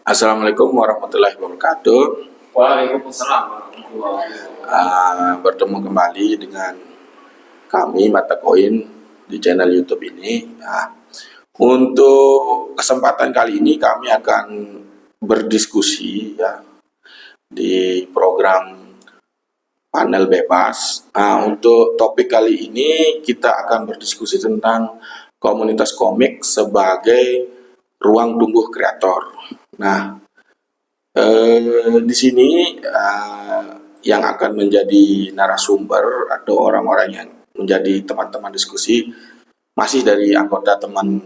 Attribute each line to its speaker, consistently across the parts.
Speaker 1: Assalamualaikum warahmatullahi wabarakatuh.
Speaker 2: Waalaikumsalam warahmatullahi wabarakatuh.
Speaker 1: Bertemu kembali dengan kami Mata Koin di channel YouTube ini. Untuk kesempatan kali ini kami akan berdiskusi ya di program panel bebas. Untuk topik kali ini kita akan berdiskusi tentang komunitas komik sebagai ruang tumbuh kreator. Nah, di sini yang akan menjadi narasumber atau orang-orang yang menjadi teman-teman diskusi masih dari anggota teman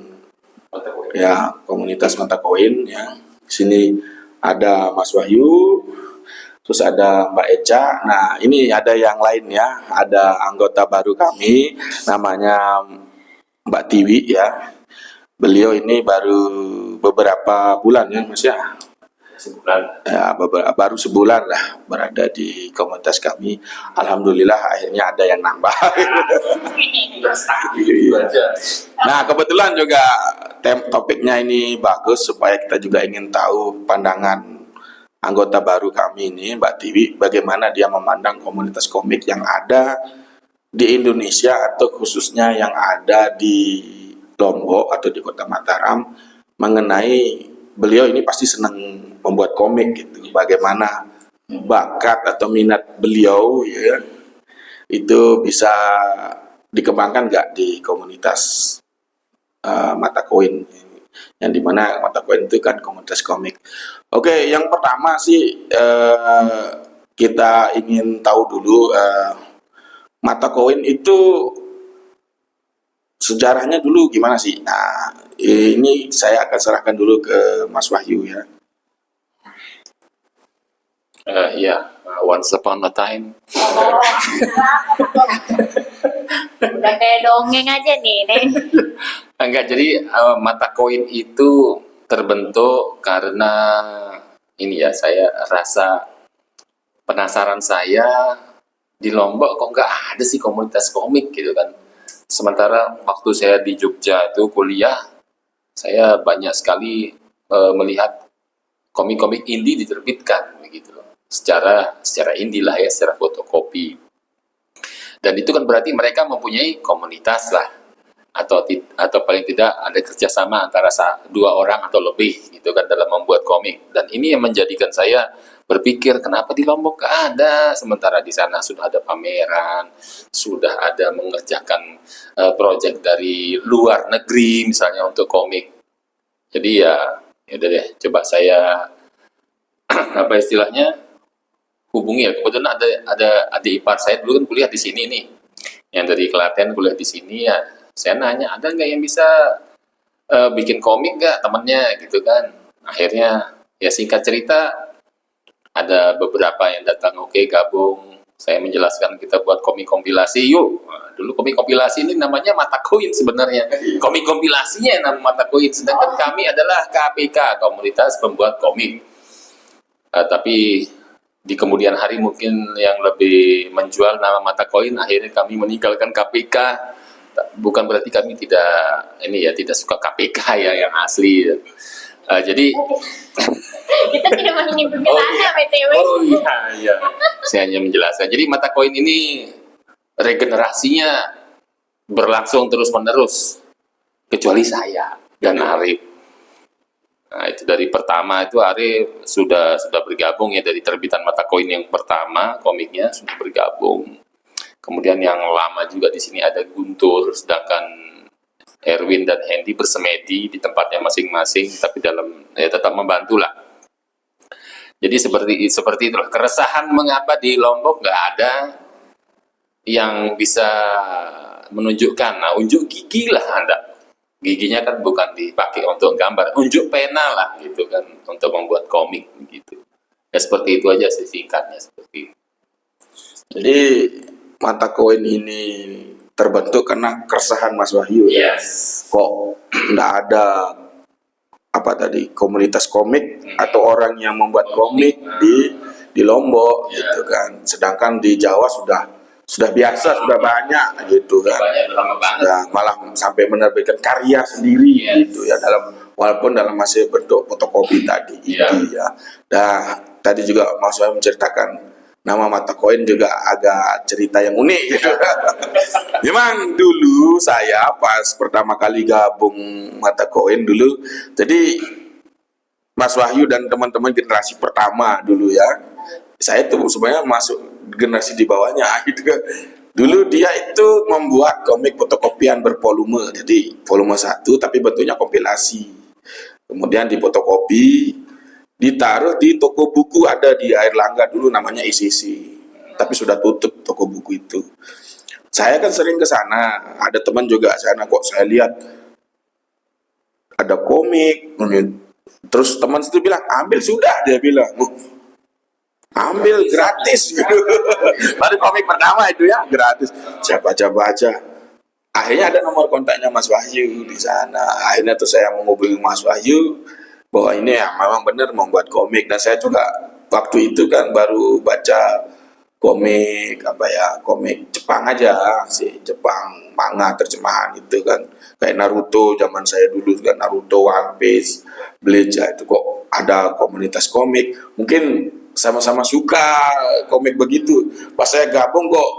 Speaker 1: ya komunitas Mata Koin ya. Di sini ada Mas Wahyu, terus ada Mbak Eca. Nah, ini ada yang lain ya, ada anggota baru kami namanya Mbak Tiwi ya. Beliau ini baru beberapa bulan ya Mas ya. Ya, baru sebulan lah berada di komunitas kami. Alhamdulillah akhirnya ada yang nambah. Nah, kebetulan juga topiknya ini bagus supaya kita juga ingin tahu pandangan anggota baru kami ini, Mbak Tiwi, bagaimana dia memandang komunitas komik yang ada di Indonesia atau khususnya yang ada di Lombok atau di Kota Mataram, mengenai beliau ini pasti senang membuat komik gitu. Bagaimana bakat atau minat beliau ya itu bisa dikembangkan nggak di komunitas Mata Koin, yang dimana Mata Koin itu kan komunitas komik. Oke, yang pertama sih kita ingin tahu dulu Mata Koin itu sejarahnya dulu gimana sih? Nah, ini saya akan serahkan dulu ke Mas Wahyu ya.
Speaker 2: Once upon a time.
Speaker 3: Udah kayak dongeng aja nih.
Speaker 2: Enggak, jadi Mata Koin itu terbentuk karena ini ya, saya rasa penasaran saya di Lombok kok nggak ada sih komunitas komik gitu kan. Sementara waktu saya di Jogja itu kuliah, saya banyak sekali melihat komik-komik indie diterbitkan begitu. Secara indie lah ya, secara fotokopi. Dan itu kan berarti mereka mempunyai komunitas lah, atau paling tidak ada kerjasama antara dua orang atau lebih gitu kan dalam membuat komik. Dan ini yang menjadikan saya berpikir kenapa di Lombok gak ada, sementara di sana sudah ada pameran, sudah ada mengerjakan proyek dari luar negeri misalnya untuk komik. Jadi ya udah deh, coba saya apa istilahnya hubungi ya. Kebetulan ada adik ipar saya dulu kan kuliah di sini nih, yang dari Klaten kuliah di sini ya. Saya nanya ada nggak yang bisa bikin komik nggak temennya gitu kan. Akhirnya ya singkat cerita ada beberapa yang datang, oke gabung. Saya menjelaskan kita buat komik kompilasi yuk. Nah, dulu komik kompilasi ini namanya Mata Koin sebenarnya. Komik kompilasinya nama Mata Koin. Sedangkan kami adalah KPK, Komunitas Pembuat Komik. Tapi di kemudian hari mungkin yang lebih menjual nama Mata Koin, akhirnya kami meninggalkan KPK. Bukan berarti kami tidak suka KPK ya yang asli. Jadi
Speaker 3: Kita tidak menyinggung penjelasan BTW.
Speaker 2: iya. Saya hanya menjelaskan. Jadi Mata Koin ini regenerasinya berlangsung terus-menerus, kecuali saya dan Arif. Nah, itu dari pertama itu Arif sudah bergabung ya, dari terbitan Mata Koin yang pertama komiknya sudah bergabung. Kemudian yang lama juga di sini ada Guntur, sedangkan Erwin dan Hendy bersemedi di tempatnya masing-masing, tapi tetap membantu lah. Jadi seperti itulah keresahan mengapa di Lombok nggak ada yang bisa menunjukkan. Nah, unjuk gigi lah Anda. Giginya kan bukan dipakai untuk gambar, unjuk pena lah gitu kan untuk membuat komik gitu. Ya seperti itu aja sih singkatnya seperti itu.
Speaker 1: Jadi Mata Koin ini terbentuk karena keresahan Mas Wahyu.
Speaker 2: Yes.
Speaker 1: Kok nggak ada komunitas komik atau orang yang membuat komik di Lombok gitu kan. Sedangkan di Jawa sudah biasa, sudah banyak gitu kan.
Speaker 2: Banyak, lama banget.
Speaker 1: Sudah malah sampai menerbitkan karya sendiri gitu ya dalam walaupun dalam masih bentuk fotokopi tadi
Speaker 2: Iya.
Speaker 1: itu ya. Nah, tadi juga Mas Wahyu menceritakan nama mata koin juga agak cerita yang unik gitu. Memang dulu saya pas pertama kali gabung mata koin dulu, jadi Mas Wahyu dan teman-teman generasi pertama dulu ya, saya tuh sebenarnya masuk generasi di bawahnya gitu kan. Dulu dia itu membuat komik fotokopian bervolume, jadi volume 1 tapi bentuknya kompilasi. Kemudian difotokopi, ditaruh di toko buku ada di Airlangga dulu namanya ICC. Tapi sudah tutup toko buku itu. Saya kan sering ke sana, ada teman juga sana kok saya lihat ada komik. Terus teman itu bilang, "Ambil sudah," dia bilang. Ambil gratis gitu. Baru komik pertama itu ya gratis. Saya baca-baca. Akhirnya ada nomor kontaknya Mas Wahyu di sana. Akhirnya tuh saya menghubungi Mas Wahyu bahwa ini ya memang benar membuat komik, dan saya juga waktu itu kan baru baca komik komik Jepang aja sih, Jepang manga terjemahan itu kan, kayak Naruto zaman saya dulu kan, Naruto, One Piece, Bleach ya, itu kok ada komunitas komik, mungkin sama-sama suka komik begitu. Pas saya gabung kok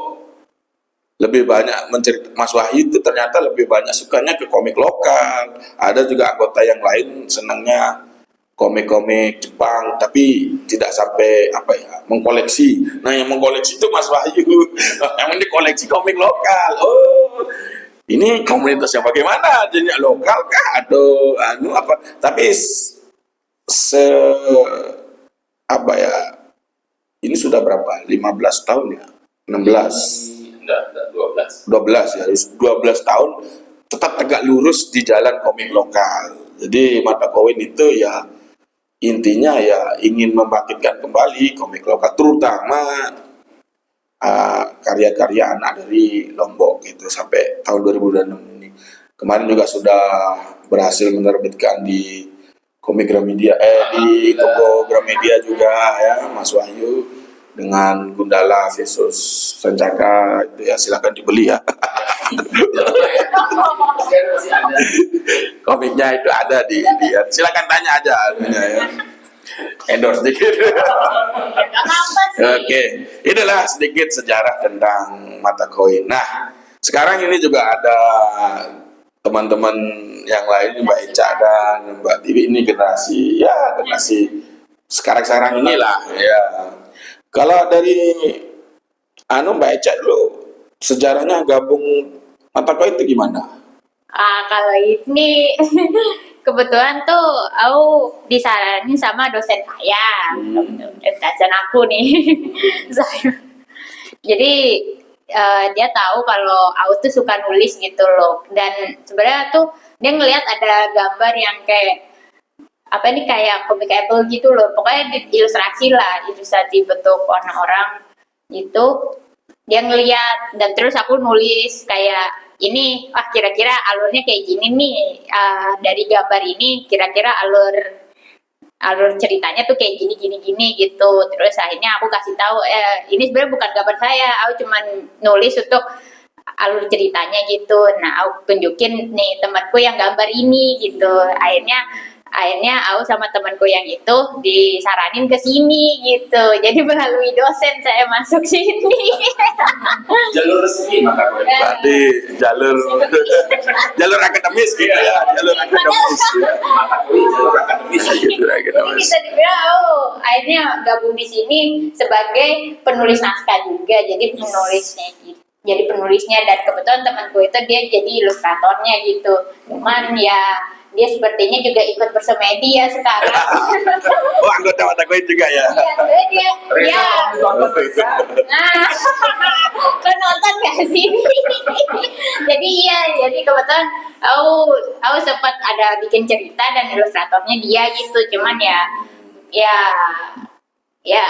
Speaker 1: lebih banyak Mas Wahyu itu ternyata lebih banyak sukanya ke komik lokal. Ada juga anggota yang lain senangnya komik-komik Jepang, tapi tidak sampai mengkoleksi. Nah, yang mengkoleksi itu Mas Wahyu. Yang dikoleksi komik lokal. Oh, ini komunitas yang bagaimana? Jadi lokal kah atau apa? Tapi ini sudah berapa? 15 tahun ya? 16.
Speaker 2: Enggak, 12.
Speaker 1: 12 ya, 12 tahun tetap tegak lurus di jalan komik lokal. Jadi mata koin itu ya intinya ya ingin membangkitkan kembali komik lokal, terutama karya-karya anak dari Lombok gitu sampai tahun 2006 ini. Kemarin juga sudah berhasil menerbitkan di komik Gramedia, di toko Gramedia juga ya, Mas Wahyu, dengan Gundala versus Sancaka itu ya, silakan dibeli ya. Komiknya itu ada di silakan tanya aja ya. Endorse sedikit. Oke, inilah sedikit sejarah tentang mata koin. Nah, sekarang ini juga ada teman-teman yang lain, Mbak Eca dan Mbak Tiwi, ini generasi sekarang inilah ya. Kalau dari Mbak Eca dulu, sejarahnya gabung mata koin itu gimana?
Speaker 3: Kalau ini kebetulan tuh aku disaranin sama dosen saya, dosen aku nih. Jadi dia tahu kalau aku tuh suka nulis gitu loh, dan sebenarnya tuh dia ngelihat ada gambar yang kayak kayak comicable gitu loh, pokoknya ilustrasi bentuk warna orang itu. Dia ngelihat, dan terus aku nulis kayak ini, kira-kira alurnya kayak gini nih, dari gambar ini kira-kira alur ceritanya tuh kayak gini gitu. Terus akhirnya aku kasih tahu ini sebenarnya bukan gambar saya, aku cuman nulis untuk alur ceritanya gitu. Nah, aku tunjukin nih temanku yang gambar ini gitu. Akhirnya aku sama temanku yang itu disaranin ke sini gitu. Jadi melalui dosen saya masuk sini.
Speaker 2: Jalur resmi mata koin.
Speaker 1: Berarti jalur akademis gitu ya, jalur akademis.
Speaker 2: Mata koin jalur akademis.
Speaker 3: Jadi bisa dibilang akhirnya gabung di sini sebagai penulis naskah juga. Jadi penulisnya dan kebetulan temanku itu dia jadi ilustratornya gitu. Cuman ya dia sepertinya juga ikut bersemedi ya sekarang.
Speaker 1: Oh, anggota mata koin juga ya?
Speaker 3: Iya, dia. Nah, kau nonton gak sih? jadi kebetulan aku sempat ada bikin cerita dan ilustratornya dia gitu. Cuman ya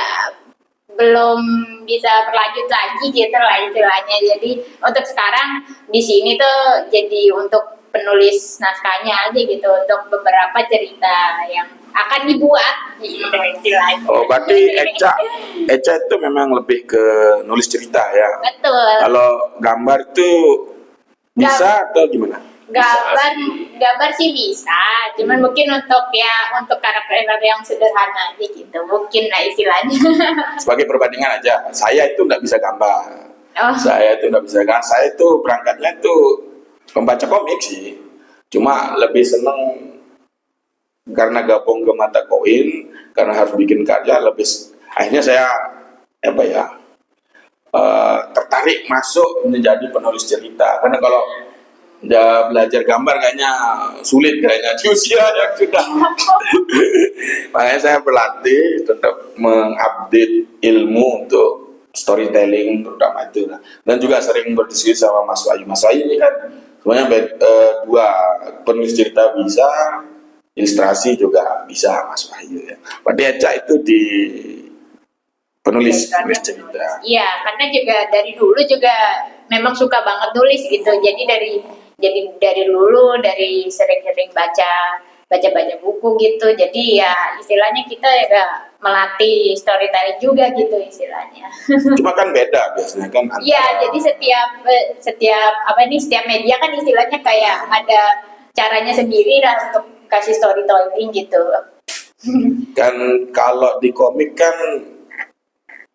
Speaker 3: belum bisa berlanjut lagi gitu lah istilahnya. Jadi untuk sekarang di sini tuh jadi untuk penulis naskahnya aja gitu, untuk beberapa cerita yang akan dibuat gitu istilahnya.
Speaker 1: Oh, berarti Eca itu memang lebih ke nulis cerita ya?
Speaker 3: Betul.
Speaker 1: Kalau gambar itu bisa atau gimana?
Speaker 3: gambar sih bisa, cuman mungkin untuk karakter yang sederhana aja gitu, mungkin lah istilahnya.
Speaker 1: Sebagai perbandingan aja, saya itu nggak bisa gambar.
Speaker 3: Oh.
Speaker 1: Saya itu nggak bisa gambar. Saya itu berangkatnya itu pembaca komik sih. Cuma lebih seneng karena gabung ke mata koin, karena harus bikin karya akhirnya saya tertarik masuk menjadi penulis cerita. Karena kalau udah belajar gambar kayaknya sulit kayaknya di usia yang sudah. Makanya saya berlatih tetap mengupdate ilmu untuk storytelling terutama itu. Dan juga sering berdiskusi sama Mas Wahyu. Mas Wahyu ini kan semuanya dua, penulis cerita bisa, ilustrasi juga bisa Mas Wahyu ya. Pak Eca itu di penulis cerita.
Speaker 3: Iya, karena juga dari dulu juga memang suka banget nulis gitu. Jadi dari dulu sering-sering baca buku gitu. Jadi ya istilahnya kita ya melatih storytelling juga gitu istilahnya.
Speaker 1: Cuma kan beda biasanya kan.
Speaker 3: Iya, jadi setiap media kan istilahnya kayak ada caranya sendiri lah untuk kasih storytelling gitu.
Speaker 1: Kan kalau di komik kan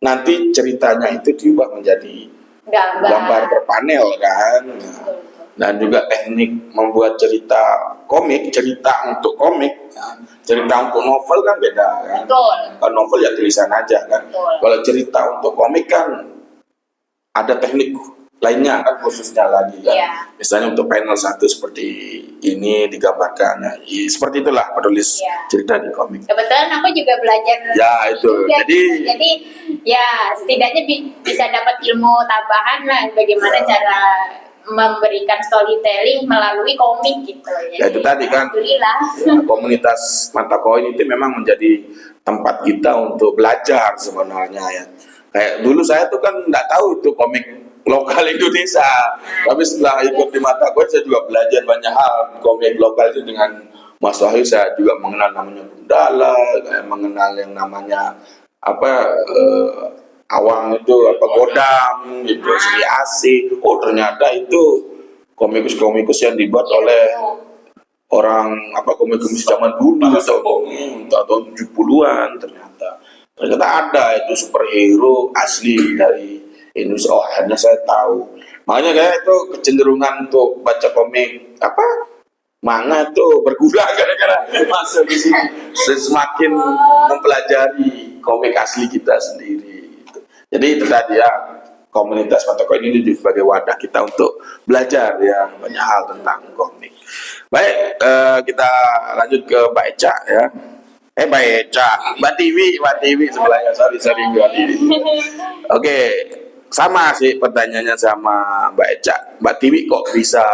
Speaker 1: nanti ceritanya itu diubah menjadi gambar berpanel kan. Dan juga teknik membuat cerita untuk komik, cerita untuk novel kan beda kan.
Speaker 3: Betul.
Speaker 1: Kalau novel ya tulisan aja kan.
Speaker 3: Betul.
Speaker 1: Kalau cerita untuk komik kan ada teknik lainnya kan khususnya lagi kan.
Speaker 3: Iya.
Speaker 1: Misalnya untuk panel satu seperti ini digambarkan. Nah, seperti itulah penulis cerita di komik.
Speaker 3: Kebetulan aku juga belajar.
Speaker 1: Ya itu.
Speaker 3: Juga, jadi ya setidaknya bisa dapat ilmu tambahan lah bagaimana cara memberikan storytelling melalui komik gitu.
Speaker 1: Ya itu tadi kan.
Speaker 3: Alhamdulillah.
Speaker 1: Ya, komunitas mata koin itu memang menjadi tempat kita untuk belajar sebenarnya ya. Kayak dulu saya tuh kan nggak tahu itu komik lokal Indonesia. Tapi setelah ikut di mata koin saya juga belajar banyak hal komik lokal itu dengan Mas Wahyu. Saya juga mengenal namanya Gundala, mengenal yang namanya Awang itu Godam gitu, Sri Asih. Oh ternyata itu komikus yang dibuat oleh orang komikus zaman dulu tahun 70-an ternyata ada itu superhero asli dari Indonesia. Oh akhirnya saya tahu. Makanya kayak itu kecenderungan untuk baca komik manga itu berkurang gara-gara masuk di sini. Semakin mempelajari komik asli kita sendiri. Jadi itu tadi ya, komunitas mata koin ini juga sebagai wadah kita untuk belajar ya banyak hal tentang komik. Baik, kita lanjut ke Mbak Eca ya. Mbak Eca, Mbak Tiwi sebelahnya, sorry Mbak Tiwi. Oke, sama sih pertanyaannya sama Mbak Eca. Mbak Tiwi kok bisa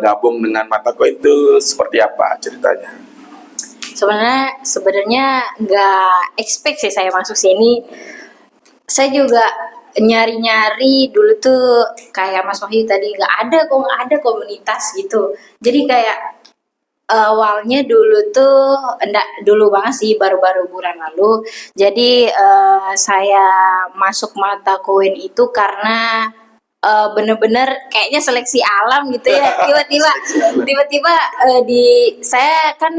Speaker 1: gabung dengan mata koin itu seperti apa ceritanya?
Speaker 4: Sebenarnya nggak expect sih saya masuk sini. Saya juga nyari-nyari dulu tuh kayak Mas Wahyu tadi nggak ada komunitas gitu. Jadi kayak awalnya dulu tuh enggak dulu banget sih baru-baru bulan lalu. Jadi saya masuk mata koin itu karena bener-bener kayaknya seleksi alam gitu ya. Tiba-tiba saya kan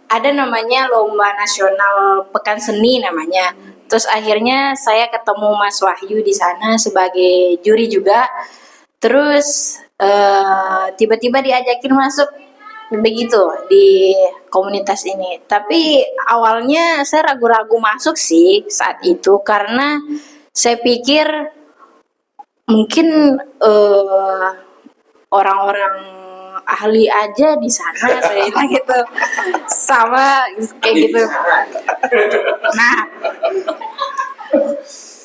Speaker 4: ada namanya lomba nasional Pekan Seni namanya. Terus akhirnya saya ketemu Mas Wahyu di sana sebagai juri juga. Terus tiba-tiba diajakin masuk begitu di komunitas ini. Tapi awalnya saya ragu-ragu masuk sih saat itu karena saya pikir mungkin orang-orang ahli aja di sana saya bilang gitu sama kayak gitu. Nah,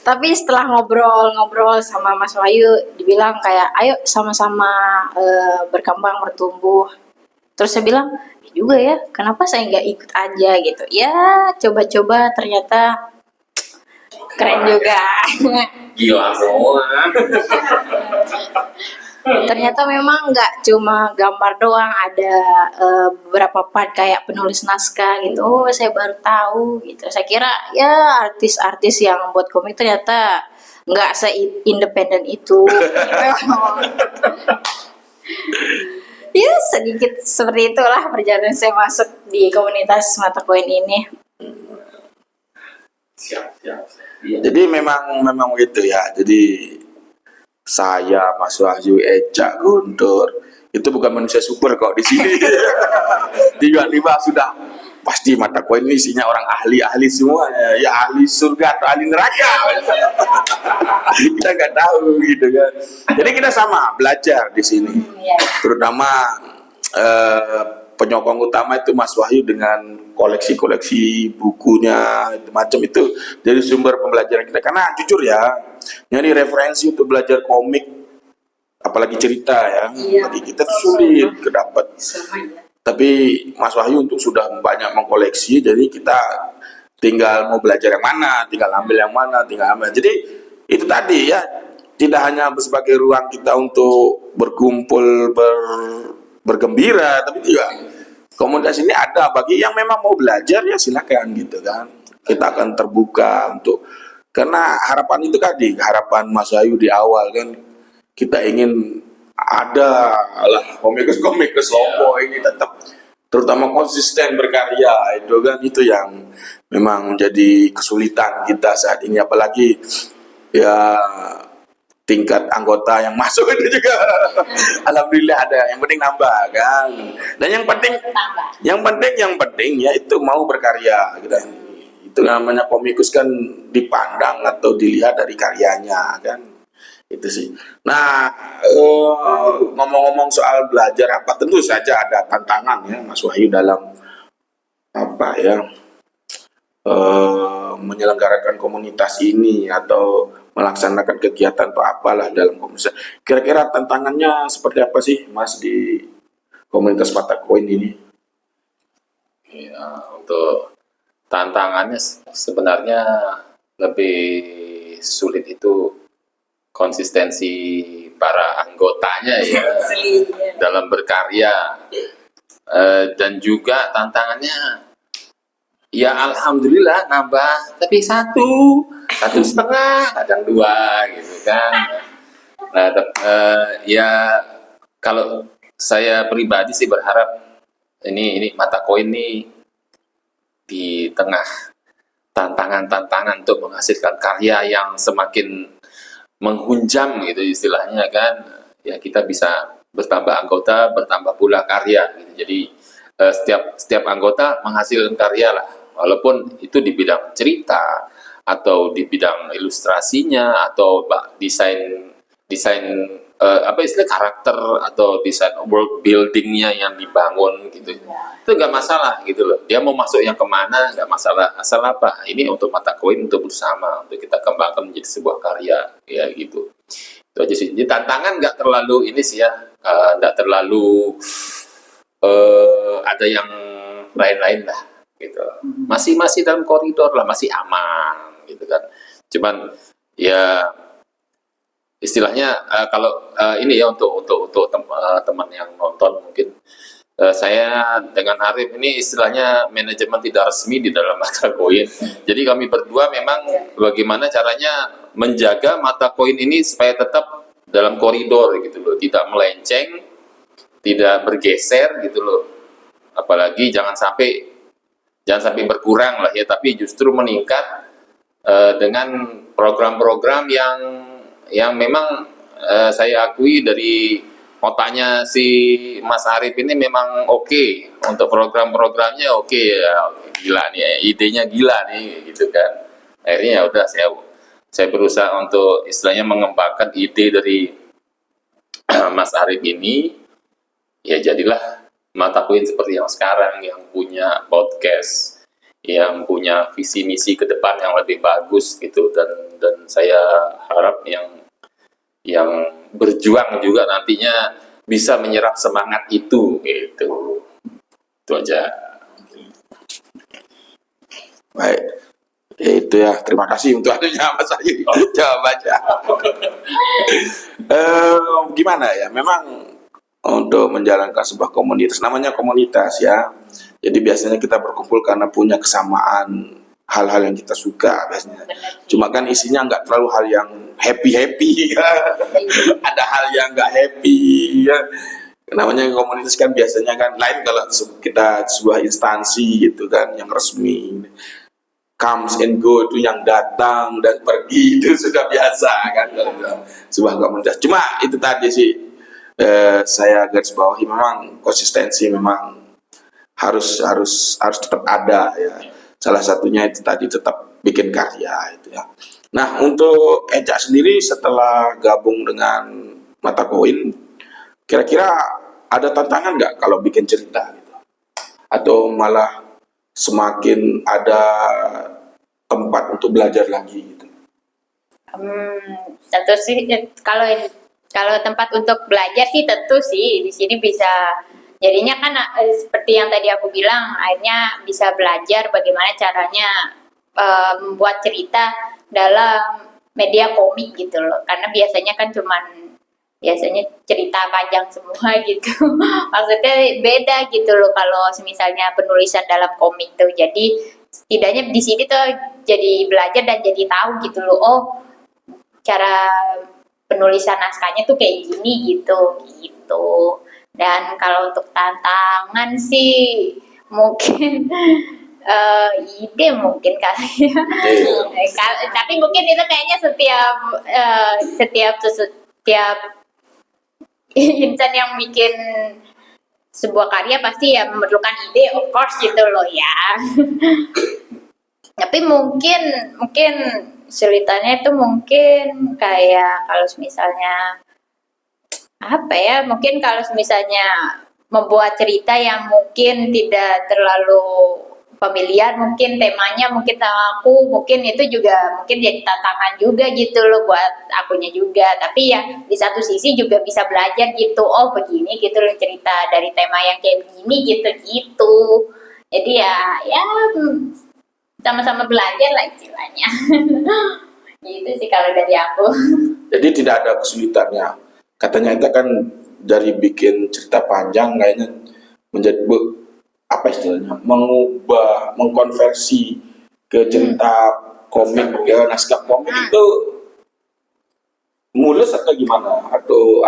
Speaker 4: tapi setelah ngobrol sama Mas Wahyu dibilang kayak ayo sama-sama berkembang bertumbuh. Terus saya bilang juga ya kenapa saya nggak ikut aja gitu ya, coba-coba ternyata keren juga.
Speaker 2: Gila semua.
Speaker 4: Ternyata memang nggak cuma gambar doang, ada beberapa part kayak penulis naskah gitu. Oh, saya baru tahu gitu. Saya kira ya artis-artis yang buat komik ternyata nggak se-independen itu. Gitu. Ya sedikit seperti itulah perjalanan saya masuk di komunitas mata koin ini.
Speaker 2: Siap. Iya.
Speaker 1: Jadi memang begitu ya. Jadi saya, Mas Wahyu, Eca, Guntur itu bukan manusia super kok di sini. Tiba-tiba sudah pasti mata koin ini isinya orang ahli semuanya, ya ahli surga atau ahli neraka. Kita nggak tahu gitu kan. Jadi kita sama belajar di sini.
Speaker 4: Ya.
Speaker 1: Terutama penyokong utama itu Mas Wahyu dengan koleksi-koleksi bukunya macam itu jadi sumber pembelajaran kita. Karena jujur ya, nyari referensi untuk belajar komik apalagi cerita ya,
Speaker 4: Iya.
Speaker 1: bagi kita tuh sulit kedapat.
Speaker 4: Sama ya.
Speaker 1: Tapi Mas Wahyu untuk sudah banyak mengkoleksi, jadi kita tinggal mau belajar yang mana, tinggal ambil yang mana, tinggal ambil. Jadi itu tadi ya, tidak hanya sebagai ruang kita untuk berkumpul, bergembira, tapi juga komunitas ini ada bagi yang memang mau belajar ya silakan gitu kan. Kita akan terbuka untuk, karena harapan itu tadi, harapan Mas Wahyu di awal kan, kita ingin ada lah komikus Lombok ini tetap terutama konsisten berkarya itu kan, itu yang memang menjadi kesulitan kita saat ini, apalagi ya tingkat anggota yang masuk itu juga alhamdulillah ada, yang penting nambah kan, dan yang penting ya itu mau berkarya gitu. Itu namanya komikus kan dipandang atau dilihat dari karyanya kan, itu sih. Nah, ngomong-ngomong soal belajar apa, tentu saja ada tantangan ya Mas Wahyu dalam apa ya, menyelenggarakan komunitas ini atau melaksanakan kegiatan atau apalah dalam komunitas. Kira-kira tantangannya seperti apa sih Mas di komunitas mata koin ini?
Speaker 2: Ya, untuk tantangannya sebenarnya lebih sulit itu konsistensi para anggotanya ya dalam berkarya. Dan juga tantangannya ya alhamdulillah nambah, tapi satu setengah, kadang dua gitu kan. Nah, ya kalau saya pribadi sih berharap ini mata koin ini di tengah tantangan-tantangan untuk menghasilkan karya yang semakin menghunjam gitu istilahnya kan, ya kita bisa bertambah anggota, bertambah pula karya gitu. Jadi setiap anggota menghasilkan karya lah, walaupun itu di bidang cerita atau di bidang ilustrasinya atau desain apa istilah karakter atau desain world buildingnya yang dibangun gitu, itu nggak masalah gitu loh. Dia mau masuk yang kemana nggak masalah, asal apa ini untuk mata koin, untuk bersama, untuk kita kembangkan menjadi sebuah karya ya gitu. Itu aja sih. Jadi tantangan nggak terlalu ini sih ya, nggak terlalu ada yang lain-lain lah gitu. Masih dalam koridor lah, masih aman gitu kan. Cuman ya istilahnya kalau ini ya untuk teman yang nonton mungkin, saya dengan Arif ini istilahnya manajemen tidak resmi di dalam mata koin. Jadi kami berdua memang bagaimana caranya menjaga mata koin ini supaya tetap dalam koridor gitu loh, tidak melenceng, tidak bergeser gitu loh. Apalagi jangan sampai berkurang lah ya, tapi justru meningkat dengan program-program yang memang saya akui dari otaknya si Mas Arif ini memang oke. Untuk program-programnya oke ya, gila nih, idenya gila nih gitu kan. Akhirnya ya udah saya berusaha untuk istilahnya mengembangkan ide dari Mas Arif ini, ya jadilah mata koin seperti yang sekarang, yang punya podcast, yang punya visi misi ke depan yang lebih bagus gitu, dan saya harap yang berjuang juga nantinya bisa menyerap semangat itu gitu. Itu aja.
Speaker 1: Baik, ya itu ya, terima kasih untuk anunya Mas Wahyu jawabannya. Gimana ya, memang untuk menjalankan sebuah komunitas, namanya komunitas ya, jadi biasanya kita berkumpul karena punya kesamaan hal-hal yang kita suka biasanya. Cuma kan isinya nggak terlalu hal yang happy ya. Ada hal yang nggak happy ya. namanya komunitas kan biasanya kan lain kalau kita sebuah instansi gitu kan yang resmi, comes and go itu yang datang dan pergi itu sudah biasa kan kalau sebuah komunitas. Cuma itu tadi sih saya garis bawahi, memang konsistensi memang harus tetap ada ya. Salah satunya itu tadi tetap bikin karya itu ya. Nah, untuk Eca sendiri setelah gabung dengan Mata Koin, kira-kira ada tantangan nggak kalau bikin cerita gitu? Atau malah semakin ada tempat untuk belajar lagi gitu?
Speaker 3: Tentu sih kalau tempat untuk belajar sih tentu sih di sini bisa, jadinya kan seperti yang tadi aku bilang, akhirnya bisa belajar bagaimana caranya membuat cerita dalam media komik gitu loh, karena biasanya kan biasanya cerita panjang semua gitu. Maksudnya beda gitu loh kalau misalnya penulisan dalam komik tuh. Jadi setidaknya di sini tuh jadi belajar dan jadi tahu gitu loh, oh cara penulisan naskahnya tuh kayak gini gitu. Dan kalau untuk tantangan sih mungkin ide mungkin kali ya. Tapi mungkin itu kayaknya setiap insan yang bikin sebuah karya pasti ya memerlukan ide, of course gitu loh ya. Tapi mungkin ceritanya itu mungkin kayak kalau misalnya apa ya, mungkin kalau misalnya membuat cerita yang mungkin tidak terlalu familiar, mungkin temanya mungkin sama aku, mungkin itu juga mungkin jadi tantangan juga gitu loh buat akunya juga. Tapi ya di satu sisi juga bisa belajar gitu, oh begini gitu loh cerita dari tema yang kayak begini gitu. Jadi ya sama-sama belajar lah istilahnya. Gitu sih kalau dari aku.
Speaker 1: Jadi tidak ada kesulitannya. Katanya itu kan dari bikin cerita panjang kayaknya menjadi apa istilahnya, mengkonversi ke cerita komik, ke naskah komik itu mulus atau gimana? Atau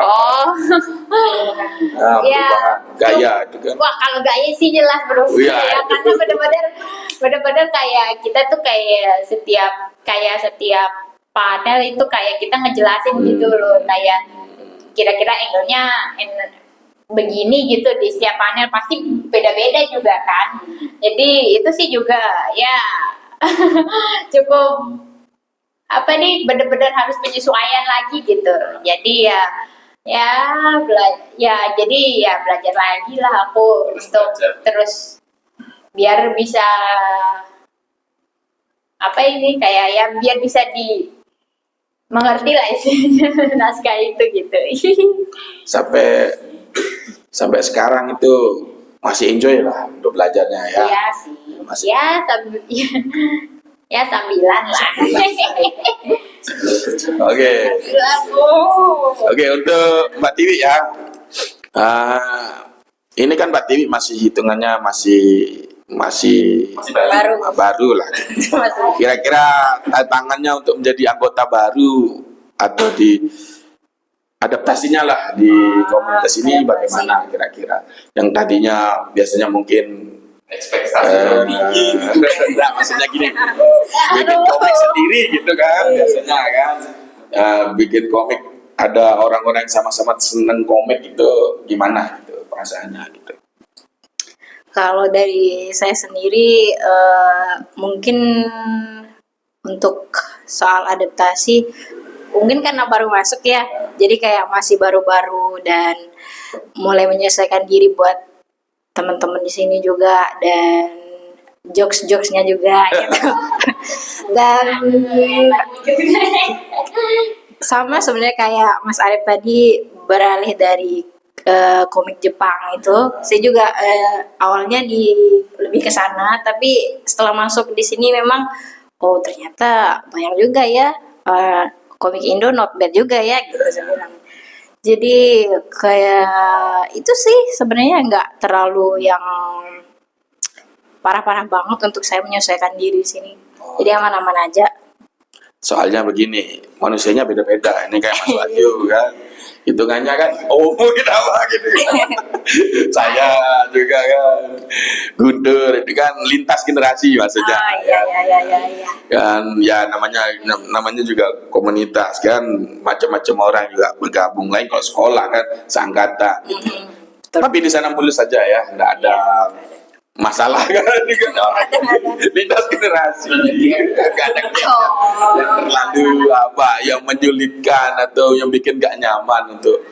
Speaker 1: perubahan gaya itu kan?
Speaker 3: Wah, kalau gaya sih jelas bro.
Speaker 1: Iya.
Speaker 3: Ya, karena benar-benar kayak kita tuh kayak setiap panel itu kayak kita ngejelasin gitu loh, kayak kira-kira angle-nya begini gitu di setiap panel, pasti beda-beda juga kan. Jadi itu sih juga ya cukup benar-benar harus penyesuaian lagi gitu. Jadi jadi belajar lagi lah aku untuk terus biar bisa biar bisa mengerti lah istilahnya naskah itu gitu.
Speaker 1: Sampai sekarang itu masih enjoy lah untuk belajarnya ya.
Speaker 3: Iya sih.
Speaker 1: Masih.
Speaker 3: Sambilan lah.
Speaker 1: Oke. Oke, untuk Mbak Tiwi ya. Ini kan Mbak Tiwi masih hitungannya masih baru lah. Kira-kira tantangannya untuk menjadi anggota baru atau di adaptasinya lah di komunitas ini bagaimana kira-kira? Yang tadinya biasanya mungkin
Speaker 2: Ekspektasi tinggi.
Speaker 1: enggak, maksudnya gini, bikin komik sendiri gitu kan biasanya kan, bikin komik ada orang-orang yang sama-sama seneng komik itu gimana gitu perasaannya gitu?
Speaker 4: Kalau dari saya sendiri mungkin untuk soal adaptasi mungkin karena baru masuk ya, jadi kayak masih baru-baru dan mulai menyelesaikan diri buat teman-teman di sini juga, dan jokes-jokesnya juga gitu. Dan sama sebenarnya kayak Mas Arif tadi beralih dari komik Jepang itu, saya juga awalnya lebih ke sana, tapi setelah masuk di sini memang oh ternyata banyak juga ya komik Indo, not bad juga ya gitu saya bilang. Jadi kayak itu sih sebenarnya nggak terlalu yang parah-parah banget untuk saya menyesuaikan diri di sini. Jadi aman-aman aja.
Speaker 1: Soalnya begini, manusianya beda-beda. Ini kayak Mas Wahyu kan, hitungannya kan kita apa gitu. Saya juga kan Guntur itu kan lintas generasi maksudnya.
Speaker 4: Iya.
Speaker 1: Kan ya namanya juga komunitas kan, macam-macam orang juga bergabung, lain kalau sekolah kan seangkatan gitu. Tapi di sana mulus saja ya, nggak ada masalah kan dengan orang lintas generasi, nggak ada yang terlalu yang menyulitkan atau yang bikin nggak nyaman untuk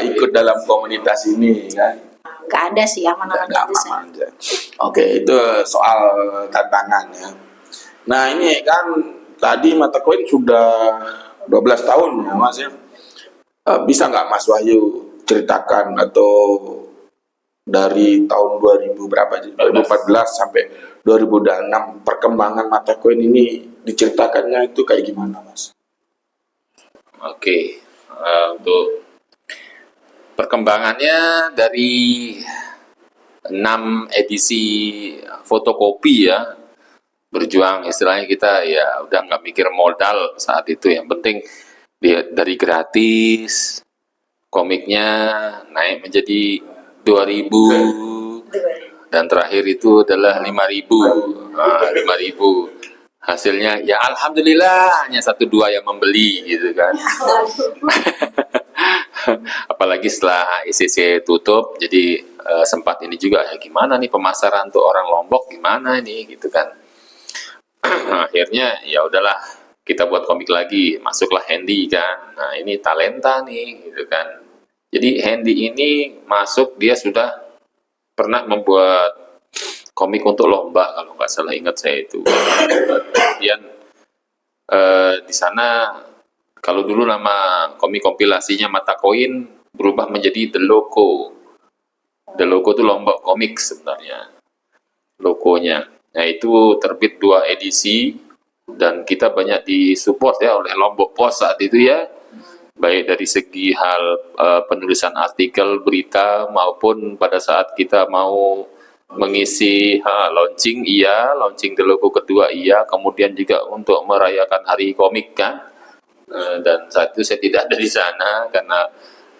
Speaker 1: ikut dalam komunitas ini kan.
Speaker 4: Nggak ada sih, aman-aman
Speaker 1: Nggak
Speaker 4: aja.
Speaker 1: aman aja. Oke, itu soal tantangan ya. Nah ini kan tadi mata koin sudah 12 tahun ya Mas ya. Bisa nggak Mas Wahyu ceritakan atau dari tahun 2000 berapa 2014 sampai 2006 perkembangan mata koin ini diceritakannya itu kayak gimana Mas?
Speaker 2: Oke, untuk perkembangannya dari 6 edisi fotokopi ya, berjuang istilahnya kita ya udah nggak mikir modal saat itu, yang penting dari gratis komiknya naik menjadi 2.000 dan terakhir itu adalah 5.000. 5.000 hasilnya ya alhamdulillah hanya 1-2 yang membeli gitu kan. Apalagi setelah ICC tutup, jadi sempat ini juga ya gimana nih pemasaran untuk orang Lombok gimana nih gitu kan. Akhirnya ya udahlah kita buat komik lagi, masuklah Handy kan. Nah ini talenta nih gitu kan. Jadi Handy ini masuk, dia sudah pernah membuat komik untuk lomba kalau nggak salah, ingat saya itu. Kemudian di sana kalau dulu nama komik kompilasinya Mata Koin berubah menjadi The Loco. The Loco itu lomba komik sebenarnya logonya. Nah itu terbit 2 edisi dan kita banyak disupport ya oleh Lombok Pos saat itu ya, baik dari segi hal penulisan artikel berita maupun pada saat kita mau mengisi launching The Loco kedua iya, kemudian juga untuk merayakan hari komik kan. Dan saat itu saya tidak ada di sana karena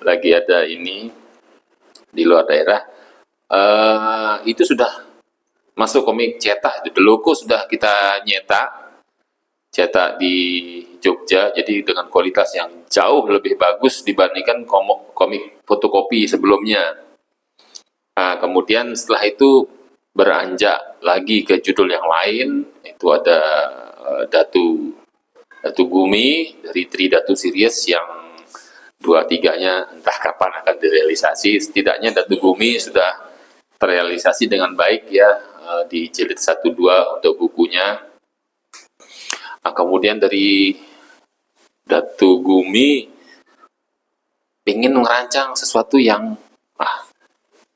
Speaker 2: lagi ada ini di luar daerah. Itu sudah masuk komik cetak, The Loco sudah kita cetak di Jogja, jadi dengan kualitas yang jauh lebih bagus dibandingkan komik fotokopi sebelumnya. Nah, kemudian setelah itu beranjak lagi ke judul yang lain, itu ada Datu Gumi dari Tridatu Series yang 2-3-nya entah kapan akan direalisasi. Setidaknya Datu Gumi sudah terrealisasi dengan baik ya di jilid 1-2 untuk bukunya. Nah, kemudian dari Datu Gumi ingin merancang sesuatu yang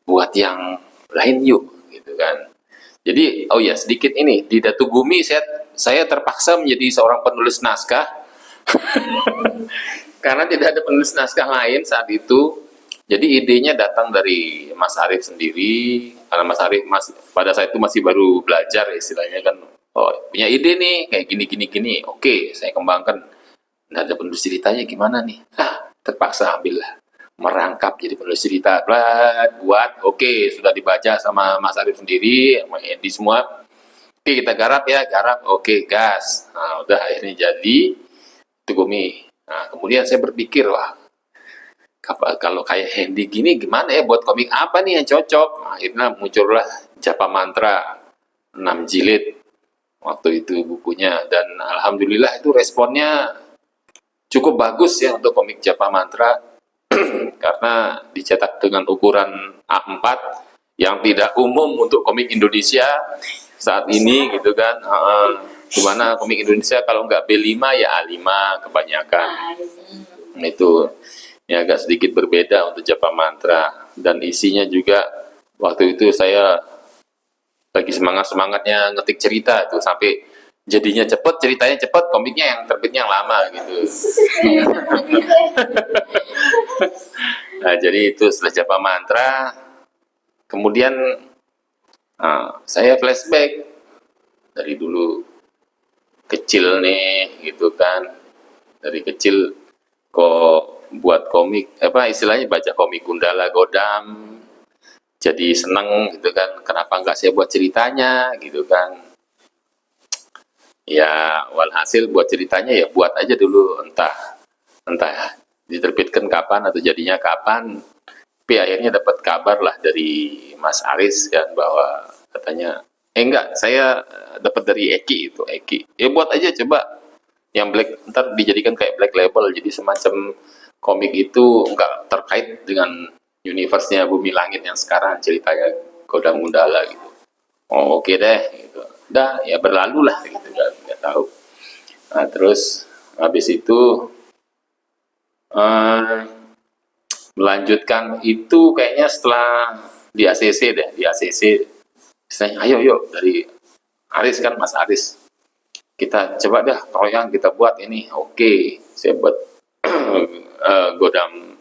Speaker 2: buat yang lain yuk gitu kan. Jadi sedikit ini di Datu Gumi saya terpaksa menjadi seorang penulis naskah karena tidak ada penulis naskah lain saat itu. Jadi idenya datang dari Mas Arief sendiri, karena Mas Arief pada saat itu masih baru belajar istilahnya kan. Punya ide nih kayak gini. Oke, saya kembangkan. Nggak ada penulis ceritanya gimana nih? Terpaksa ambillah, merangkap jadi penulis cerita. Buat, sudah dibaca sama Mas Arief sendiri, sama Andy semua. Oke, kita garap, oke, gas. Nah, udah akhirnya jadi Tugumi. Nah, kemudian saya berpikir, kalau kayak Handy gini gimana ya, buat komik apa nih yang cocok? Akhirnya muncullah Japa Mantra 6 jilid waktu itu bukunya, dan alhamdulillah itu responnya cukup bagus ya untuk komik Japa Mantra karena dicetak dengan ukuran A4 yang tidak umum untuk komik Indonesia saat ini gitu kan. Dimana komik Indonesia kalau nggak B5 ya A5 kebanyakan. Itu ya agak sedikit berbeda untuk Japa Mantra, dan isinya juga waktu itu saya lagi semangatnya ngetik cerita itu sampai jadinya cepet, ceritanya cepet, komiknya yang terbitnya yang lama gitu. Nah jadi itu setelah Japa Mantra, kemudian saya flashback dari dulu kecil nih gitu kan, dari kecil kok buat komik, istilahnya baca komik Gundala Godam, jadi seneng gitu kan, kenapa nggak saya buat ceritanya gitu kan. Ya walhasil buat ceritanya ya buat aja dulu, entah diterbitkan kapan atau jadinya kapan. Tapi akhirnya dapat kabar lah dari Mas Aris kan bahwa katanya enggak, saya dapat dari Eki, ya buat aja coba yang black, ntar dijadikan kayak black label, jadi semacam komik itu nggak terkait dengan universe-nya Bumi Langit yang sekarang, ceritanya Godam Gundala gitu. Oh oke deh gitu, udah ya berlalu lah gitu, nggak tahu. Nah, terus habis itu melanjutkan itu kayaknya setelah di ACC deh, di ACC misalnya ayo yuk dari Aris kan, Mas Aris, kita coba dah yang kita buat ini. Oke, saya buat Godam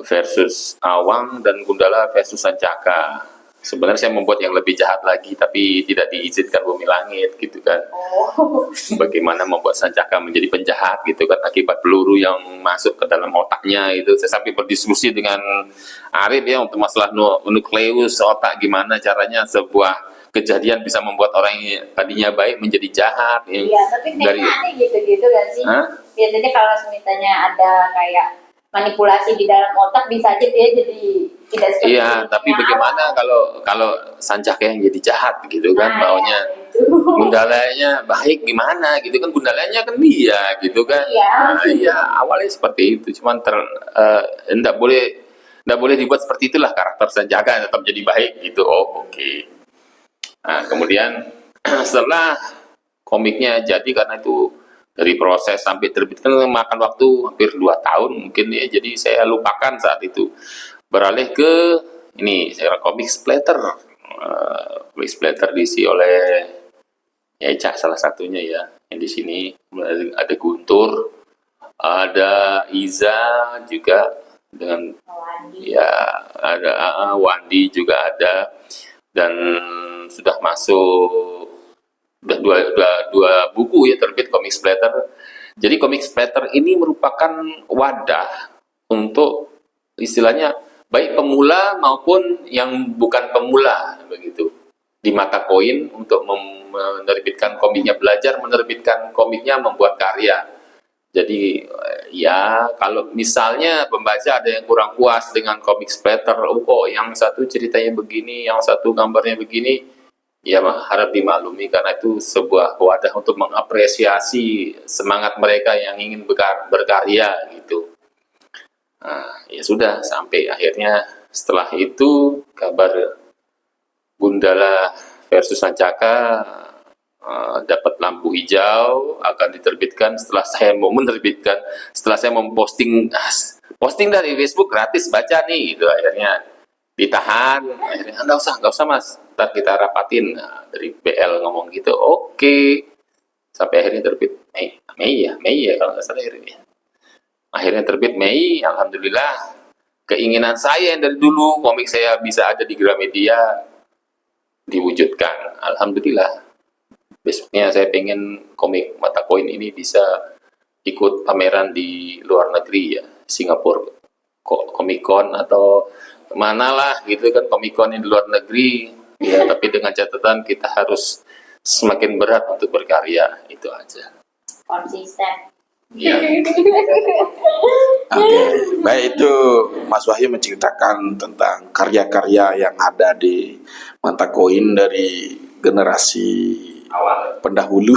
Speaker 2: versus Awang dan Gundala versus Sancaka. Sebenarnya saya membuat yang lebih jahat lagi, tapi tidak diizinkan Bumi Langit gitu kan. Bagaimana membuat Sancaka menjadi penjahat gitu kan, akibat peluru yang masuk ke dalam otaknya itu. Saya sampai berdiskusi dengan Arif ya untuk masalah nukleus otak, gimana caranya sebuah kejadian bisa membuat orang yang tadinya baik menjadi jahat.
Speaker 3: Iya, tapi kayaknya aneh gitu-gitu kan sih. Biasanya kalau misalnya ada kayak manipulasi di dalam otak, bisa aja dia jadi tidak seperti
Speaker 2: iya, tapi bagaimana kalau Sancaka yang jadi jahat gitu kan, maunya Gundalanya baik gimana gitu kan, Gundalanya kan dia gitu kan. Iya, awalnya seperti itu, cuman enggak boleh dibuat seperti itulah, karakter Sancaka tetap jadi baik gitu. Oh oke. Nah, kemudian setelah komiknya jadi, karena itu dari proses sampai terbit kan makan waktu hampir 2 tahun mungkin ya, jadi saya lupakan saat itu, beralih ke ini saya komik splatter. Komik splatter diisi oleh Eca salah satunya ya, yang di sini ada Guntur, ada Iza juga dengan ya, ada Wandi juga ada, dan sudah masuk dua buku ya terbit komik splatter. Jadi komik splatter ini merupakan wadah untuk istilahnya baik pemula maupun yang bukan pemula begitu, di mata koin untuk menerbitkan komiknya, belajar menerbitkan komiknya, membuat karya. Jadi ya kalau misalnya pembaca ada yang kurang puas dengan komik splatter, kok yang satu ceritanya begini, yang satu gambarnya begini, ya harap dimaklumi karena itu sebuah wadah untuk mengapresiasi semangat mereka yang ingin berkarya gitu. Nah, ya sudah, sampai akhirnya setelah itu kabar Gundala versus Sancaka dapat lampu hijau, akan diterbitkan. Setelah saya mau menerbitkan, setelah saya memposting dari Facebook gratis baca nih gitu, akhirnya ditahan. Akhirnya nggak usah mas, ntar kita rapatin. Nah, dari BL ngomong gitu, oke. Sampai akhirnya terbit Mei ya kalau nggak salah akhirnya. Akhirnya terbit Mei, alhamdulillah. Keinginan saya yang dari dulu komik saya bisa ada di Gramedia diwujudkan, alhamdulillah. Besoknya saya pengen komik Mata Koin ini bisa ikut pameran di luar negeri ya, Singapura Comic Con atau mana lah gitu kan, Comic Con di luar negeri ya, tapi dengan catatan kita harus semakin berat untuk berkarya, itu aja.
Speaker 3: Konsisten.
Speaker 2: Ya.
Speaker 1: Oke, baik, itu Mas Wahyu menceritakan tentang karya-karya yang ada di Mata Koin dari generasi
Speaker 2: Awal.
Speaker 1: pendahulu,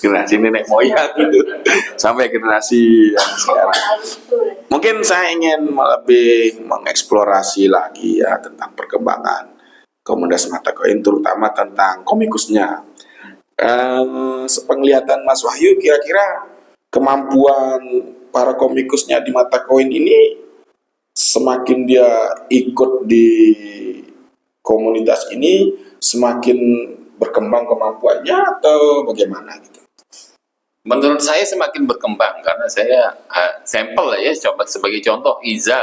Speaker 1: generasi nenek moyang gitu, sampai generasi yang sekarang. Mungkin saya ingin lebih mengeksplorasi lagi ya tentang perkembangan komunitas Mata Koin, terutama tentang komikusnya. Sepenglihatan Mas Wahyu, kira-kira kemampuan para komikusnya di Mata Koin ini, semakin dia ikut di komunitas ini, semakin berkembang kemampuannya atau bagaimana gitu?
Speaker 2: Menurut saya semakin berkembang, karena saya sampel lah ya, coba sebagai contoh Iza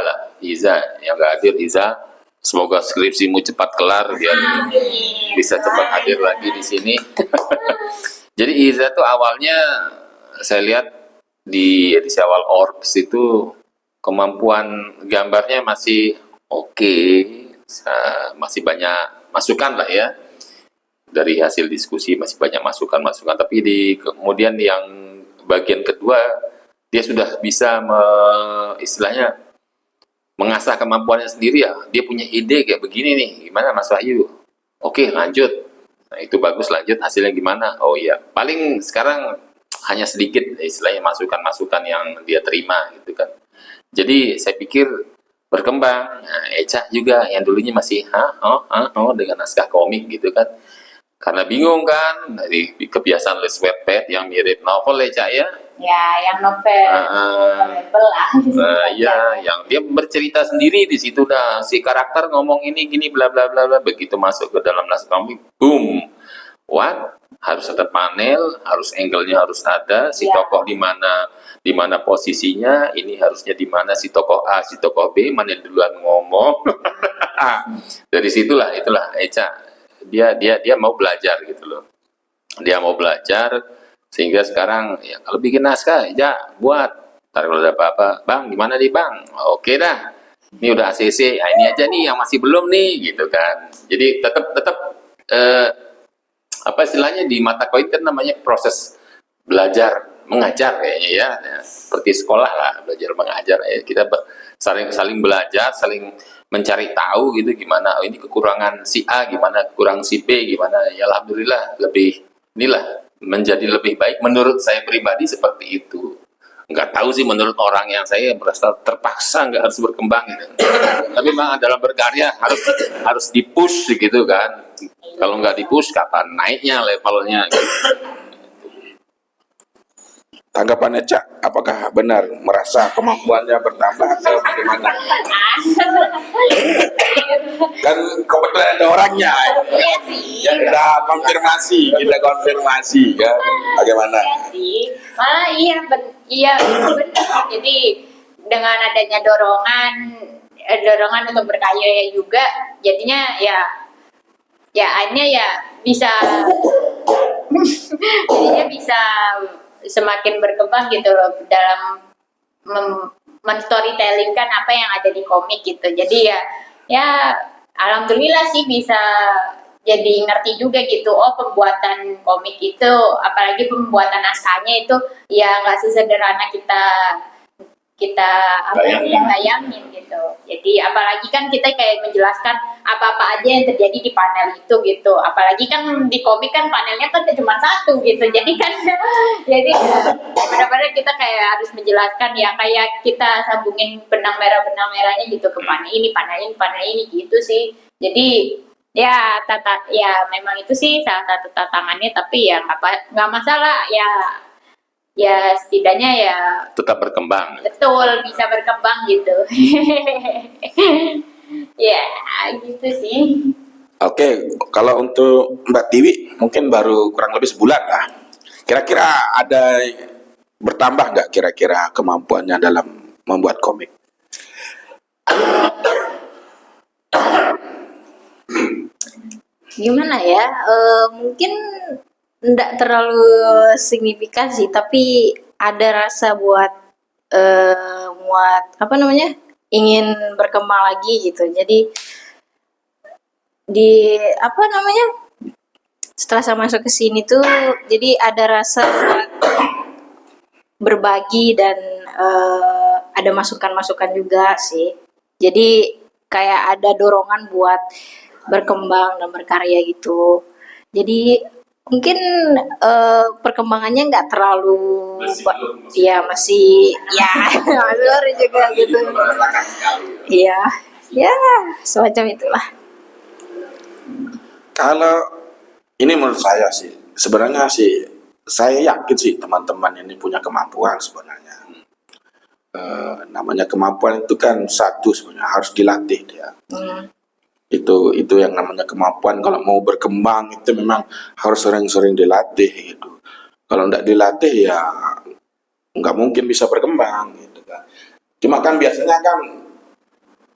Speaker 2: yang gak hadir. Iza, semoga skripsimu cepat kelar biar bisa cepat hadir lagi di sini. Jadi Iza tuh awalnya saya lihat di edisi awal Orbs itu kemampuan gambarnya masih oke, masih banyak masukan lah ya. Dari hasil diskusi masih banyak masukan-masukan, tapi kemudian yang bagian kedua dia sudah bisa istilahnya mengasah kemampuannya sendiri ya. Dia punya ide kayak begini nih, gimana Mas Wahyu? Oke, lanjut. Nah, itu bagus, lanjut, hasilnya gimana? Oh iya, paling sekarang hanya sedikit istilahnya masukan-masukan yang dia terima gitu kan. Jadi saya pikir berkembang. Nah, Eca juga yang dulunya masih dengan naskah komik gitu kan. Karena bingung kan, dari kebiasaan les Wattpad yang mirip novel ya Cak ya.
Speaker 3: Ya, yang novel novel lah.
Speaker 2: Iya, yang dia bercerita sendiri di situ dah. Si karakter ngomong ini gini bla bla bla bla, begitu masuk ke dalam naskah komik, boom. What? Harus ada panel, harus angle-nya harus ada, si
Speaker 3: Ya.
Speaker 2: tokoh di mana posisinya, ini harusnya di mana si tokoh A, si tokoh B, mana yang duluan ngomong. Dari situlah itulah Eca dia mau belajar gitu loh. Dia mau belajar sehingga sekarang ya kalau bikin naskah ya buat. Ntar kalau ada apa-apa, Bang gimana nih Bang? Oke dah. Ini udah ACC, nah, ini aja nih yang masih belum nih gitu kan. Jadi tetap apa istilahnya di mata koin kan namanya proses belajar mengajar kayaknya ya. Ya, seperti sekolah lah, belajar mengajar ya. Kita saling belajar, saling mencari tahu gitu gimana. Oh, ini kekurangan si A, gimana kekurangan si B, gimana. Ya alhamdulillah menjadi lebih baik menurut saya pribadi seperti itu. Nggak tahu sih menurut orang yang saya merasa terpaksa nggak harus berkembang gitu. Tapi memang dalam berkarya harus dipush gitu kan. Kalau nggak dipush kapan naiknya levelnya gitu.
Speaker 1: Tanggapannya Cak, apakah benar merasa kemampuannya bertambah atau bagaimana? Kan kebetulan ada orangnya
Speaker 3: Iya sih.
Speaker 1: yang kita konfirmasi kan, bagaimana?
Speaker 3: Iya sih. Malah iya itu benar. Jadi dengan adanya dorongan untuk berkarya juga, jadinya ya akhirnya ya bisa jadinya bisa semakin berkembang gitu loh dalam men-storytellingkan apa yang ada di komik gitu. Jadi ya alhamdulillah sih bisa jadi ngerti juga gitu. Oh, pembuatan komik itu, apalagi pembuatan naskahnya itu ya nggak sesederhana kita bayangin gitu. Jadi apalagi kan kita kayak menjelaskan apa-apa aja yang terjadi di panel itu gitu. Apalagi kan di komik kan panelnya kan cuma satu gitu. Jadi kan jadi benar-benar kita kayak harus menjelaskan ya, kayak kita sambungin benang merahnya gitu ke panel ini gitu sih. Jadi ya memang itu sih salah satu tantangannya, tapi ya nggak masalah ya setidaknya ya
Speaker 2: Tetap berkembang.
Speaker 3: betul bisa berkembang gitu. Ya gitu sih.
Speaker 1: Oke, kalau untuk Mbak Tiwi mungkin baru kurang lebih sebulan lah. Kira-kira ada bertambah nggak kira-kira kemampuannya dalam membuat komik?
Speaker 4: Gimana ya? Mungkin enggak terlalu signifikan sih, tapi ada rasa buat apa namanya? Ingin berkembang lagi gitu. Jadi di apa namanya? Setelah saya masuk ke sini tuh jadi ada rasa buat berbagi dan ada masukan-masukan juga sih. Jadi kayak ada dorongan buat berkembang dan berkarya gitu. Jadi mungkin perkembangannya nggak terlalu masih baru juga gitu. Iya, semacam itulah.
Speaker 1: Kalau ini menurut saya sih, sebenarnya sih saya yakin sih teman-teman ini punya kemampuan sebenarnya. Namanya kemampuan itu kan satu sebenarnya harus dilatih dia. Itu yang namanya kemampuan. Kalau mau berkembang itu memang harus sering-sering dilatih gitu. Kalau nggak dilatih ya nggak mungkin bisa berkembang gitu kan. Cuma kan biasanya kan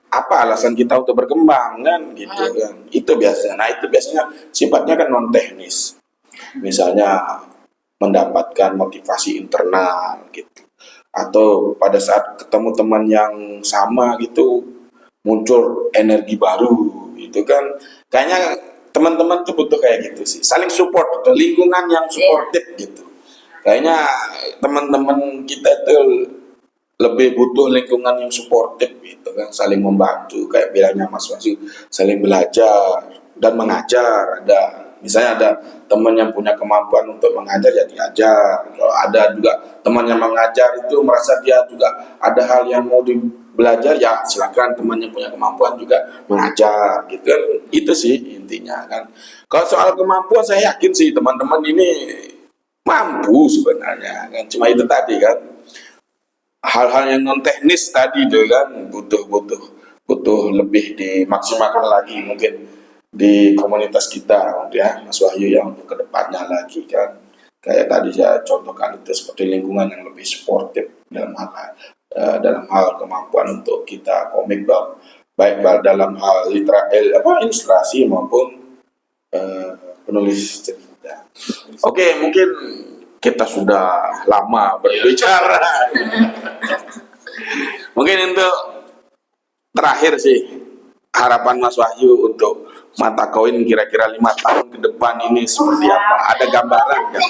Speaker 1: apa alasan kita untuk berkembang kan gitu kan. Itu biasanya. Nah, itu biasanya sifatnya kan non teknis. Misalnya mendapatkan motivasi internal gitu. atau pada saat ketemu teman yang sama gitu muncul energi baru gitu kan. Kayaknya teman-teman tuh butuh kayak gitu sih, saling support atau lingkungan yang supportive gitu. Kayaknya teman-teman kita tuh lebih butuh lingkungan yang suportif gitu kan, saling membantu kayak bilangnya Mas Wahyu, saling belajar dan mengajar. Ada misalnya ada teman yang punya kemampuan untuk mengajar ya diajar. Kalau ada juga teman yang mengajar itu merasa dia juga ada hal yang mau belajar ya silakan, teman yang punya kemampuan juga mengajar gitu kan. Itu sih intinya kan. Kalau soal kemampuan saya yakin sih teman-teman ini mampu sebenarnya kan, cuma itu tadi kan hal-hal yang non teknis tadi tuh kan butuh lebih dimaksimalkan lagi mungkin di komunitas kita ya Mas Wahyu yang untuk kedepannya lagi kan. Kayak tadi saya contohkan itu seperti lingkungan yang lebih sportif dalam hal kemampuan untuk kita komik baik dalam hal ilustrasi maupun penulis cerita. Oke, mungkin kita sudah lama berbicara. Mungkin untuk terakhir sih harapan Mas Wahyu untuk mata koin kira-kira 5 tahun ke depan ini seperti apa? Ada gambaran kan?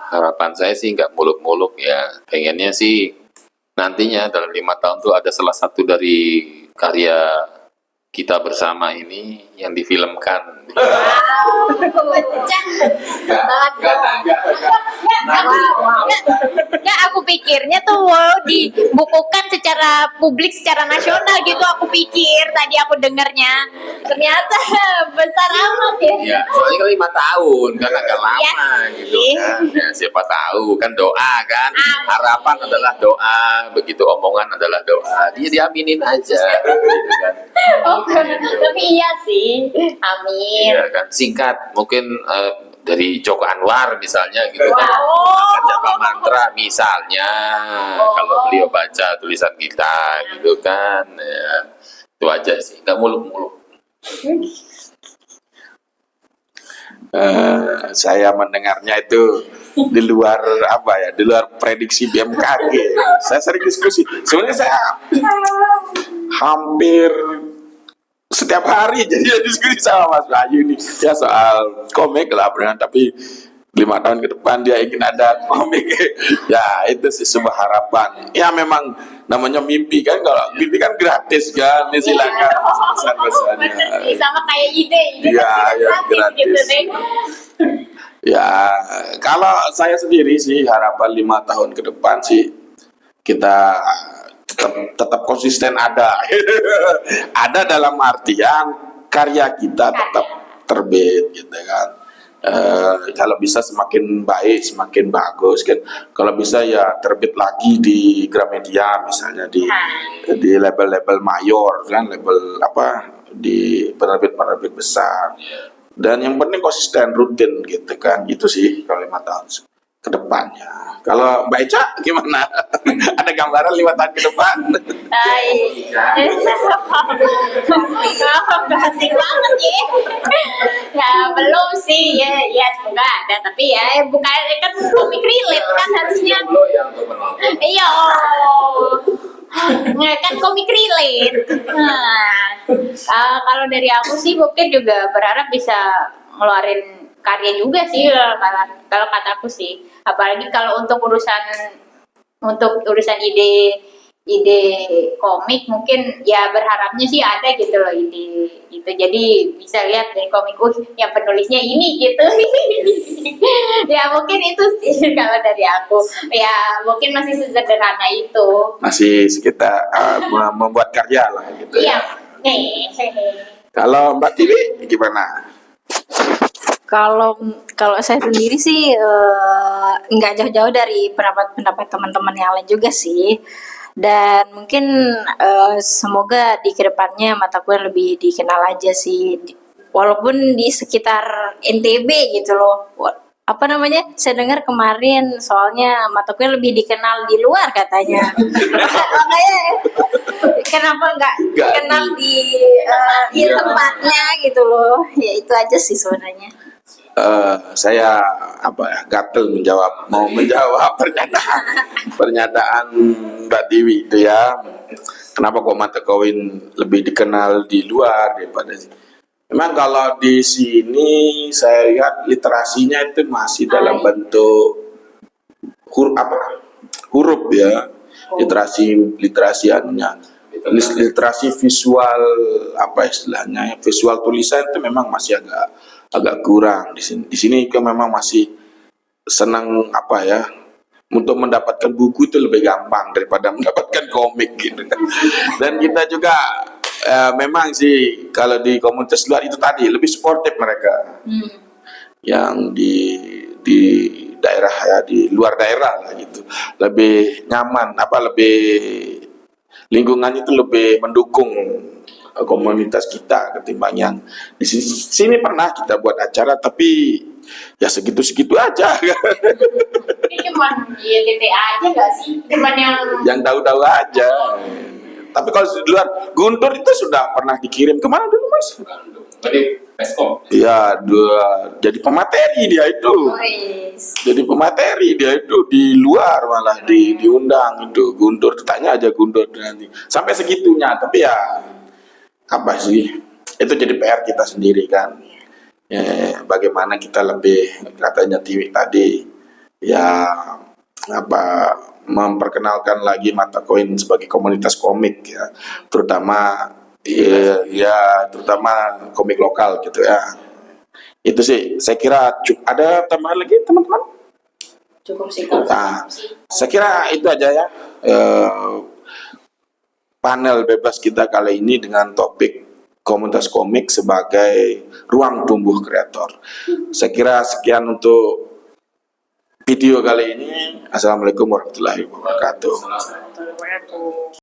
Speaker 2: Harapan saya sih nggak muluk-muluk ya. Pengennya sih nantinya dalam 5 tahun tuh ada salah satu dari karya kita bersama ini yang difilmkan.
Speaker 3: Nggak, aku pikirnya tuh dibukukan secara publik, secara nasional gitu. Aku pikir tadi aku dengarnya, ternyata besar amat ya.
Speaker 2: Ya, soalnya kan 5 tahun kan agak lama
Speaker 3: Iya
Speaker 2: gitu
Speaker 3: sih.
Speaker 2: kan. Ya, siapa tahu kan doa kan. Harapan adalah doa, begitu omongan adalah doa. Dia diaminin aja gitu kan.
Speaker 3: Oh, tapi iya sih, amin.
Speaker 2: Iya kan, singkat mungkin dari Joko Anwar misalnya gitu kan.
Speaker 3: Wow.
Speaker 2: Japa mantra misalnya kalau beliau baca tulisan kita gitu kan. Ya, itu aja sih, nggak muluk-muluk.
Speaker 1: Saya mendengarnya itu di luar di luar prediksi BMKG. Saya sering diskusi. Sebenarnya saya hampir setiap hari jadi diskusi sama Mas Wahyu nih ya soal komik lah benar, tapi 5 tahun ke depan dia ingin ada komik. Ya itu sih sebuah harapan. Ya memang namanya mimpi kan, kalau mimpi kan gratis kan, ini silakan besar-besarnya.
Speaker 3: Bener sih, sama kayak ide
Speaker 1: Iya, ya, gratis.
Speaker 3: gitu deh.
Speaker 1: Ya kalau saya sendiri sih harapan 5 tahun ke depan sih kita tetap konsisten ada. Ada dalam artian karya kita tetap terbit gitu kan. Kalau bisa semakin baik semakin bagus kan. Kalau bisa ya terbit lagi di Gramedia misalnya di label-label mayor kan, label di penerbit-penerbit besar. Dan yang penting konsisten rutin gitu kan. Itu sih kalau 5 tahun ke depannya. Kalau Mbak Eca gimana? Ada gambaran 5 tahun ke depan?
Speaker 3: Asik banget ya. Ya belum sih ya semoga ada, tapi ya bukan kan komik relate kan harusnya. Iya. Nah, kan komik relate. Kalau dari aku sih mungkin juga berharap bisa ngeluarin karya juga sih kalau kataku sih, apalagi kalau untuk urusan ide komik mungkin ya berharapnya sih ada gitu loh ide itu, jadi bisa lihat dari komik yang penulisnya ini gitu. Ya mungkin itu sih kalau dari aku, ya mungkin masih sesederhana itu,
Speaker 1: Masih sekitar membuat karya lah gitu
Speaker 3: iya.
Speaker 1: ya. Kalau Mbak Tiwi gimana?
Speaker 4: Kalau saya sendiri sih nggak jauh-jauh dari pendapat teman-teman yang lain juga sih, dan mungkin semoga di kedepannya mata kuliah lebih dikenal aja sih, walaupun di sekitar NTB gitu loh. Saya dengar kemarin soalnya mata kuliah lebih dikenal di luar katanya. Makanya kenapa nggak dikenal di tempatnya gitu loh. Ya itu aja sih sebenarnya.
Speaker 1: saya gatel mau menjawab pernyataan Mbak Tiwi itu ya. Kenapa kok mata koin lebih dikenal di luar daripada sini? Memang kalau di sini saya lihat literasinya itu masih dalam bentuk huruf ya, literasi anunya, literasi visual istilahnya, visual tulisan itu memang masih agak kurang di sini. Di sini kan memang masih senang untuk mendapatkan buku itu lebih gampang daripada mendapatkan komik gitu kan. Dan kita juga memang sih kalau di komunitas luar itu tadi lebih sportif mereka. Yang di daerah ya, di luar daerah lah gitu. Lebih nyaman lebih lingkungannya itu lebih mendukung komunitas kita ketimbang yang di sini pernah kita buat acara tapi ya segitu-segitu aja.
Speaker 3: Ini cuman YTT aja gak sih? Cuman yang
Speaker 1: tahu-tahu aja. Tapi kalau di luar, Guntur itu sudah pernah dikirim kemana dulu Mas?
Speaker 2: Tadi Peskom.
Speaker 1: Iya, jadi pemateri dia itu. Jadi pemateri dia itu di luar malah diundang itu. Guntur, tanya aja Guntur nanti. Sampai segitunya, tapi ya itu jadi PR kita sendiri kan. Ya, bagaimana kita lebih, katanya Tiwi tadi, ya memperkenalkan lagi mata koin sebagai komunitas komik ya, terutama terutama komik lokal gitu ya. Itu sih saya kira ada tambahan lagi teman-teman?
Speaker 4: Cukup sih.
Speaker 1: Saya kira itu aja ya. Panel bebas kita kali ini dengan topik komunitas komik sebagai ruang tumbuh kreator. Saya kira sekian untuk video kali ini. Assalamualaikum warahmatullahi wabarakatuh.